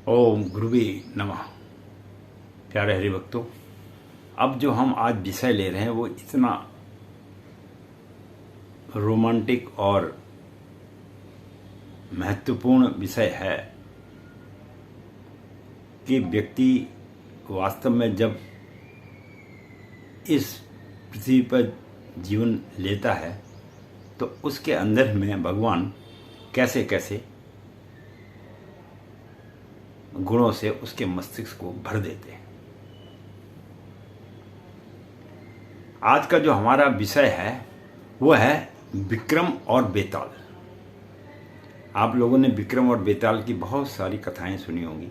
ओम गुरुवे नमः। प्यारे हरिभक्तों, अब जो हम आज विषय ले रहे हैं वो इतना रोमांटिक और महत्वपूर्ण विषय है कि व्यक्ति वास्तव में जब इस पृथ्वी पर जीवन लेता है तो उसके अंदर में भगवान कैसे कैसे गुणों से उसके मस्तिष्क को भर देते हैं। आज का जो हमारा विषय है वो है विक्रम और बेताल। आप लोगों ने विक्रम और बेताल की बहुत सारी कथाएं सुनी होंगी।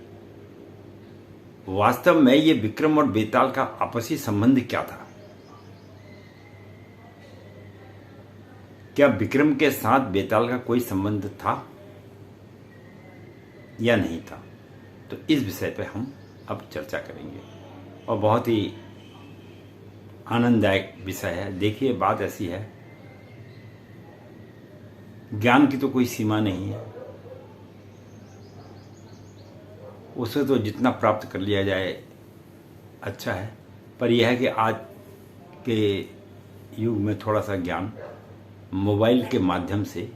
वास्तव में ये विक्रम और बेताल का आपसी संबंध क्या था? क्या विक्रम के साथ बेताल का कोई संबंध था या नहीं था? तो इस विषय पे हम अब चर्चा करेंगे और बहुत ही आनंददायक विषय है। देखिए, बात ऐसी है, ज्ञान की तो कोई सीमा नहीं है, उसे तो जितना प्राप्त कर लिया जाए अच्छा है। पर यह है कि आज के युग में थोड़ा सा ज्ञान मोबाइल के माध्यम से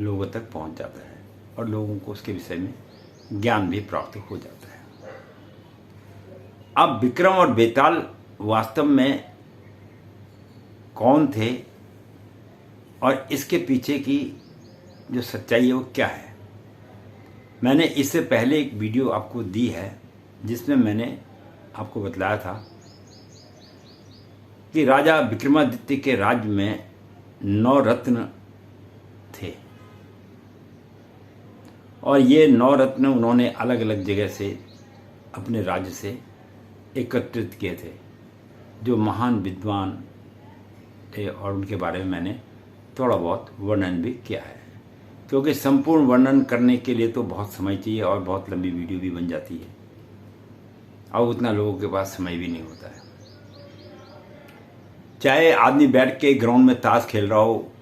लोगों तक पहुंच जाता है और लोगों को उसके विषय में ज्ञान भी प्राप्त हो जाता है। अब विक्रम और बेताल वास्तव में कौन थे और इसके पीछे की जो सच्चाई है वो क्या है? मैंने इससे पहले एक वीडियो आपको दी है जिसमें मैंने आपको बतलाया था कि राजा विक्रमादित्य के राज्य में 9 रत्न थे और ये 9 रत्न उन्होंने अलग अलग जगह से अपने राज्य से एकत्रित किए थे, जो महान विद्वान थे, और उनके बारे में मैंने थोड़ा बहुत वर्णन भी किया है। क्योंकि संपूर्ण वर्णन करने के लिए तो बहुत समय चाहिए और बहुत लंबी वीडियो भी बन जाती है और उतना लोगों के पास समय भी नहीं होता है। चाहे आदमी बैठ के ग्राउंड में ताश खेल रहा हो,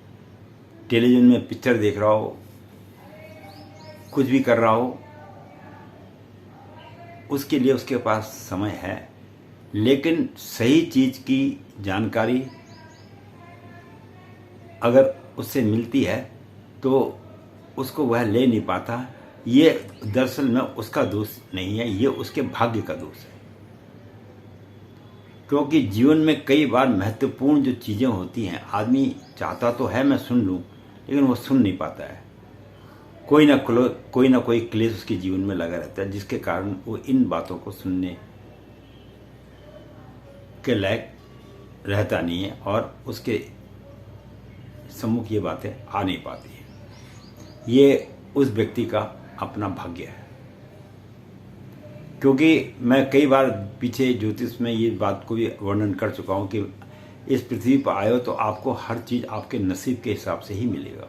टेलीविजन में पिक्चर देख रहा हो, कुछ भी कर रहा हो, उसके लिए उसके पास समय है, लेकिन सही चीज की जानकारी अगर उससे मिलती है तो उसको वह ले नहीं पाता। ये दरअसल में उसका दोष नहीं है, ये उसके भाग्य का दोष है। क्योंकि जीवन में कई बार महत्वपूर्ण जो चीजें होती हैं, आदमी चाहता तो है मैं सुन लूं, लेकिन वो सुन नहीं पाता है। कोई ना कोई क्लेश उसके जीवन में लगा रहता है, जिसके कारण वो इन बातों को सुनने के लायक रहता नहीं है और उसके सम्मुख ये बातें आ नहीं पाती हैं। ये उस व्यक्ति का अपना भाग्य है। क्योंकि मैं कई बार पीछे ज्योतिष में ये बात को भी वर्णन कर चुका हूं कि इस पृथ्वी पर आए हो तो आपको हर चीज आपके नसीब के हिसाब से ही मिलेगा,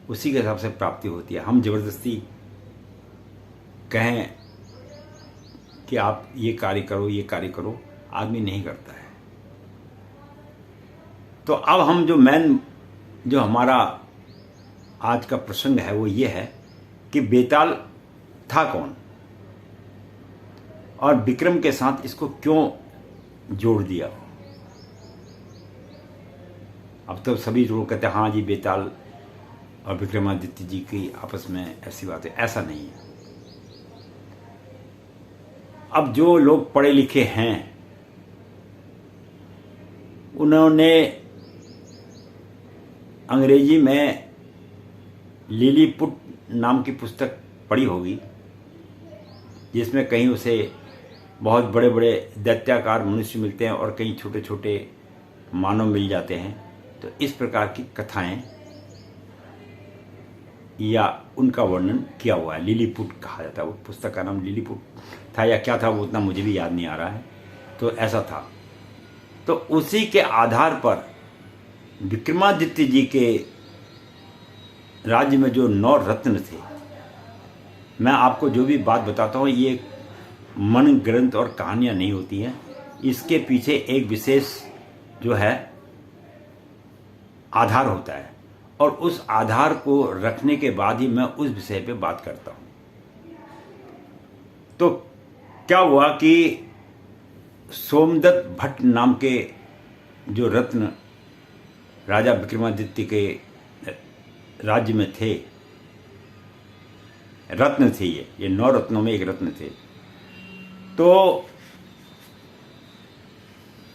उसी के हिसाब से प्राप्ति होती है। हम जबरदस्ती कहें कि आप ये कार्य करो, आदमी नहीं करता है। तो अब हम जो हमारा आज का प्रसंग है वो ये है कि बेताल था कौन और विक्रम के साथ इसको क्यों जोड़ दिया। अब तो सभी लोग कहते हैं हाँ जी, बेताल और विक्रमादित्य जी की आपस में ऐसी बात है। ऐसा नहीं है। अब जो लोग पढ़े लिखे हैं उन्होंने अंग्रेजी में लिलीपुट नाम की पुस्तक पढ़ी होगी, जिसमें कहीं उसे बहुत बड़े बड़े दैत्याकार मनुष्य मिलते हैं और कहीं छोटे छोटे मानव मिल जाते हैं। तो इस प्रकार की कथाएं या उनका वर्णन किया हुआ है। लिलीपुट कहा जाता है, वो पुस्तक का नाम लिलीपुट था या क्या था वो उतना मुझे भी याद नहीं आ रहा है। तो ऐसा था। तो उसी के आधार पर विक्रमादित्य जी के राज्य में जो 9 रत्न थे, मैं आपको जो भी बात बताता हूँ ये मन ग्रंथ और कहानियां नहीं होती हैं। इसके पीछे एक विशेष जो है आधार होता है और उस आधार को रखने के बाद ही मैं उस विषय पे बात करता हूँ। तो क्या हुआ कि सोमदत्त भट्ट नाम के जो रत्न राजा विक्रमादित्य के राज्य में थे, रत्न थे, ये 9 रत्नों में एक रत्न थे। तो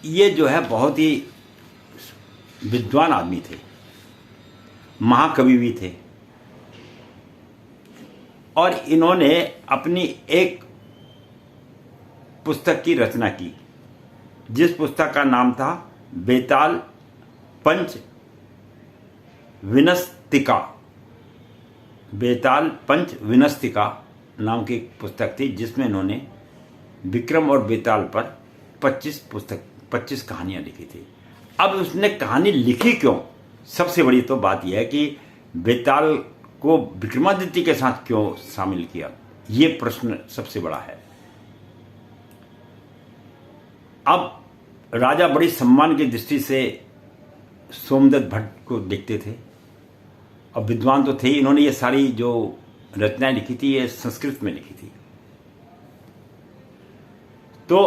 ये जो है बहुत ही विद्वान आदमी थे, महाकवि भी थे, और इन्होंने अपनी एक पुस्तक की रचना की, जिस पुस्तक का नाम था बेताल पंच विनस्तिका। बेताल पंच विनस्तिका नाम की एक पुस्तक थी, जिसमें इन्होंने विक्रम और बेताल पर 25 कहानियां लिखी थी। अब उसने कहानी लिखी क्यों, सबसे बड़ी तो बात यह है कि बेताल को विक्रमादित्य के साथ क्यों शामिल किया, ये प्रश्न सबसे बड़ा है। अब राजा बड़ी सम्मान की दृष्टि से सोमदत्त भट्ट को देखते थे, और विद्वान तो थे ही। इन्होंने ये सारी जो रचनाएं लिखी थी ये संस्कृत में लिखी थी। तो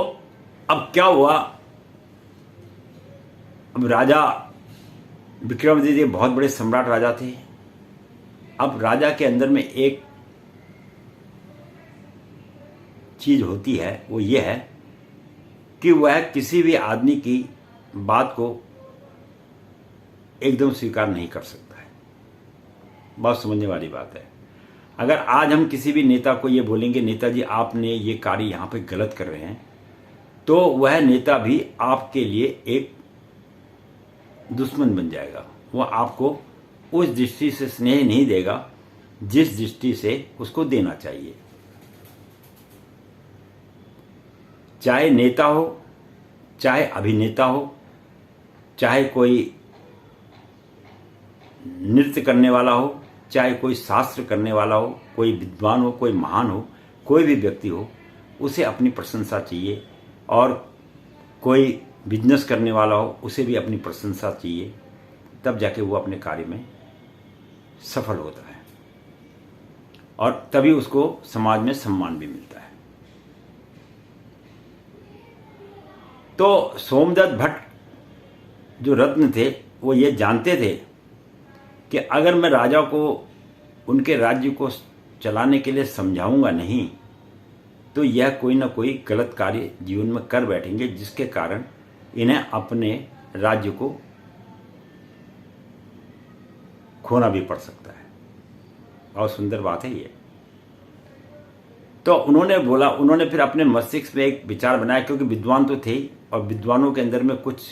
अब क्या हुआ, अब राजा विक्रमादित्य बहुत बड़े सम्राट राजा थे। अब राजा के अंदर में एक चीज होती है, वो ये है कि वह किसी भी आदमी की बात को एकदम स्वीकार नहीं कर सकता है। बहुत समझने वाली बात है। अगर आज हम किसी भी नेता को ये बोलेंगे नेताजी आपने ये कार्य यहाँ पे गलत कर रहे हैं, तो वह नेता भी आपके लिए एक दुश्मन बन जाएगा। वह आपको उस दृष्टि से स्नेह नहीं देगा जिस दृष्टि से उसको देना चाहिए। चाहे नेता हो, चाहे अभिनेता हो, चाहे कोई नृत्य करने वाला हो, चाहे कोई शास्त्र करने वाला हो, कोई विद्वान हो, कोई महान हो, कोई भी व्यक्ति हो, उसे अपनी प्रशंसा चाहिए। और कोई बिजनेस करने वाला हो, उसे भी अपनी प्रशंसा चाहिए, तब जाके वो अपने कार्य में सफल होता है, और तभी उसको समाज में सम्मान भी मिलता है। तो सोमदत्त भट्ट जो रत्न थे, वो ये जानते थे कि अगर मैं राजा को उनके राज्य को चलाने के लिए समझाऊंगा नहीं, तो यह कोई ना कोई गलत कार्य जीवन में कर बैठेंगे, जिसके कारण इन्हें अपने राज्य को खोना भी पड़ सकता है। बहुत सुंदर बात है ये। तो उन्होंने फिर अपने मस्तिष्क में एक विचार बनाया, क्योंकि विद्वान तो थे ही, और विद्वानों के अंदर में कुछ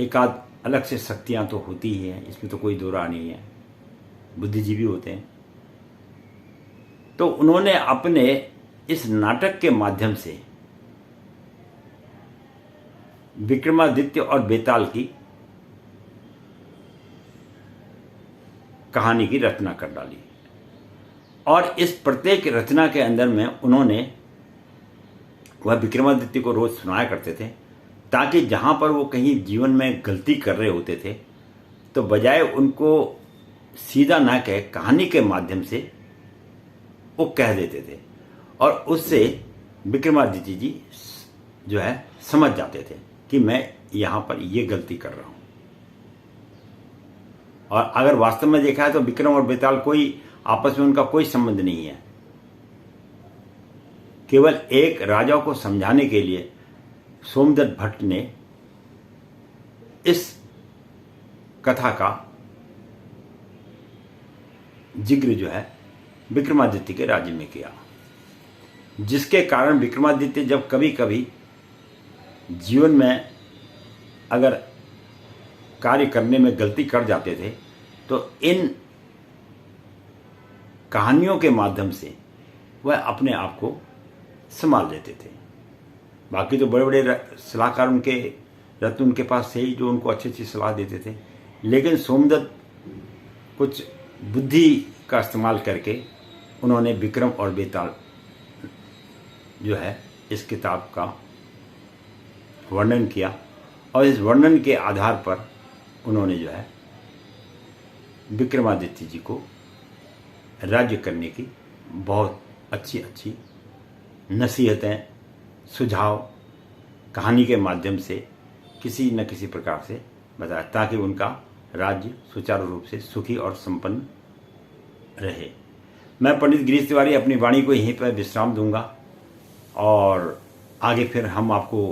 एकाध अलग से शक्तियां तो होती ही हैं, इसमें तो कोई दो राय नहीं है, बुद्धिजीवी होते हैं। तो उन्होंने अपने इस नाटक के माध्यम से विक्रमादित्य और बेताल की कहानी की रचना कर डाली, और इस प्रत्येक रचना के अंदर में उन्होंने वह विक्रमादित्य को रोज सुनाया करते थे, ताकि जहां पर वो कहीं जीवन में गलती कर रहे होते थे, तो बजाय उनको सीधा ना कह कहानी के माध्यम से वो कह देते थे, और उससे विक्रमादित्य जी जो है समझ जाते थे कि मैं यहां पर ये गलती कर रहा हूं। और अगर वास्तव में देखा है तो विक्रम और बेताल कोई आपस में उनका कोई संबंध नहीं है। केवल एक राजा को समझाने के लिए सोमदत्त भट्ट ने इस कथा का जिक्र जो है विक्रमादित्य के राज्य में किया, जिसके कारण विक्रमादित्य जब कभी कभी जीवन में अगर कार्य करने में गलती कर जाते थे, तो इन कहानियों के माध्यम से वह अपने आप को संभाल लेते थे। बाकी तो बड़े बड़े सलाहकार उनके रत्न उनके पास थे ही, जो उनको अच्छी अच्छी सलाह देते थे, लेकिन सोमदत्त कुछ बुद्धि का इस्तेमाल करके उन्होंने विक्रम और बेताल जो है इस किताब का वर्णन किया, और इस वर्णन के आधार पर उन्होंने जो है विक्रमादित्य जी को राज्य करने की बहुत अच्छी अच्छी नसीहतें, सुझाव कहानी के माध्यम से किसी न किसी प्रकार से बताया, ताकि उनका राज्य सुचारू रूप से सुखी और संपन्न रहे। मैं पंडित गिरीश तिवारी अपनी वाणी को यहीं पर विश्राम दूंगा और आगे फिर हम आपको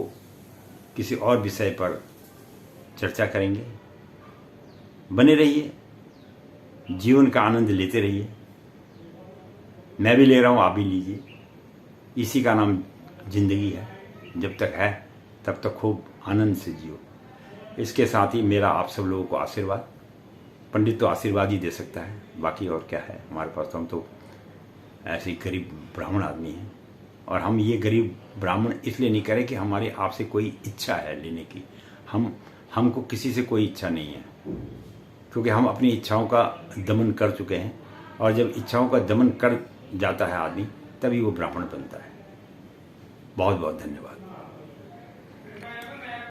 किसी और विषय पर चर्चा करेंगे। बने रहिए, जीवन का आनंद लेते रहिए। मैं भी ले रहा हूँ, आप भी लीजिए। इसी का नाम जिंदगी है। जब तक है तब तक खूब आनंद से जियो। इसके साथ ही मेरा आप सब लोगों को आशीर्वाद। पंडित तो आशीर्वाद ही दे सकता है, बाकी और क्या है हमारे पास। तो हम तो ऐसे ही गरीब ब्राह्मण आदमी हैं, और हम ये गरीब ब्राह्मण इसलिए नहीं करें कि हमारी आपसे कोई इच्छा है लेने की। हमको किसी से कोई इच्छा नहीं है, क्योंकि हम अपनी इच्छाओं का दमन कर चुके हैं। और जब इच्छाओं का दमन कर जाता है आदमी, तभी वो ब्राह्मण बनता है। बहुत बहुत धन्यवाद।